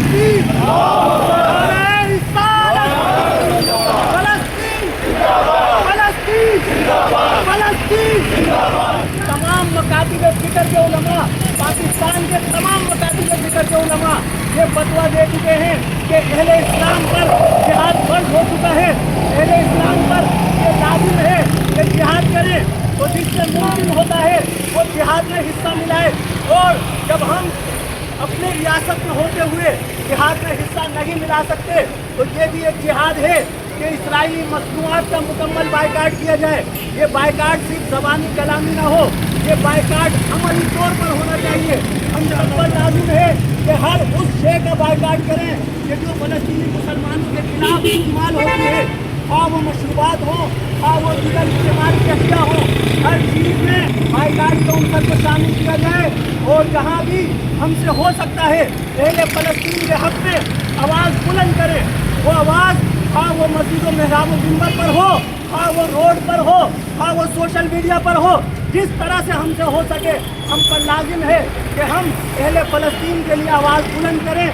تکبیر، نعرہ رسالت، فلسطین، فلسطین، فلسطین، تمام مکاتب فکر کے علماء، پاکستان کے تمام مکاتب فکر کے علماء یہ فتویٰ دے چکے ہیں کہ اہل اسلام پر جہاد فرض ہو چکا ہے، اہل اسلام پر یہ لازم ہے کہ جہاد کریں، تو جس سے ممکن ہوتا ہے وہ جہاد میں حصہ ملائے، اور جب ہم اپنے ریاست میں ہوتے ہوئے جہاد میں حصہ نہیں ملا سکتے تو یہ بھی ایک جہاد ہے کہ اسرائیلی مصنوعات کا مکمل بائیکاٹ کیا جائے۔ یہ بائیکاٹ صرف زبانی کلامی نہ ہو، یہ بائیکاٹ عملی طور پر ہونا چاہیے۔ ہم سب پر لازم ہے کہ ہر اس شے کا بائیکاٹ کریں کہ جو فلسطینی مسلمانوں کے خلاف استعمال ہوتی ہے، خواہ وہ مشروبات ہوں، خواہ وہ دیگر استعمال اشیاء ہوں، ہر چیز میں بائیکاٹ کا عنصر کو شامل کیا جائے، اور جہاں بھی ہم سے ہو سکتا ہے اہل فلسطین کے حق میں آواز بلند کریں۔ وہ آواز خواہ وہ مسجد و محراب و منبر پر ہو، خواہ وہ روڈ پر ہو، خواہ وہ سوشل میڈیا پر ہو، جس طرح سے ہم سے ہو سکے ہم پر لازم ہے کہ ہم اہل فلسطین کے لیے آواز بلند کریں۔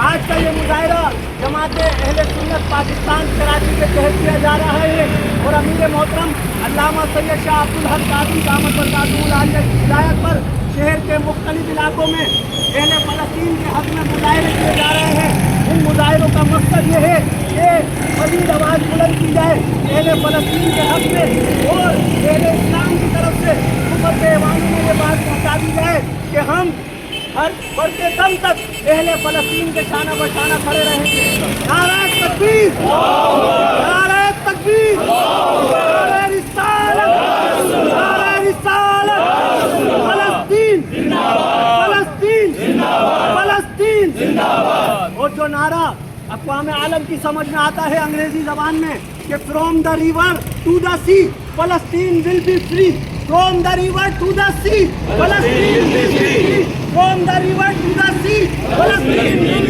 آج کا یہ مظاہرہ جماعت اہل سنت پاکستان کراچی کے تحت کیا جا رہا ہے، اور امیر محترم علامہ سید شاہ عبدالحق قادری دامت برکاتہ العالیہ کی ہدایت پر شہر کے مختلف علاقوں میں اہل فلسطین کے حق میں مظاہرے کیے جا رہے ہیں۔ ان مظاہروں کا مقصد یہ ہے کہ مزید آواز بلند کی جائے اہل فلسطین کے حق میں، اور اہل اسلام کی طرف سے حکومت ایوانوں میں یہ بات پہنچا دی جائے کہ ہم ہر بڑھتے دم تک اہل فلسطین کے شانہ بشانہ کھڑے رہیں گے۔ نعرہ تکبیر، نعرہ تکبیر، نعرہ رسالت، نعرہ رسالت، فلسطین، فلسطین، فلسطین، اور جو نعرہ اقوام عالم کی سمجھ میں آتا ہے انگریزی زبان میں کہ from the river to the sea فلسطین will be free, from the river to the sea فلسطین will be free, from the river to the sea فلسطین ول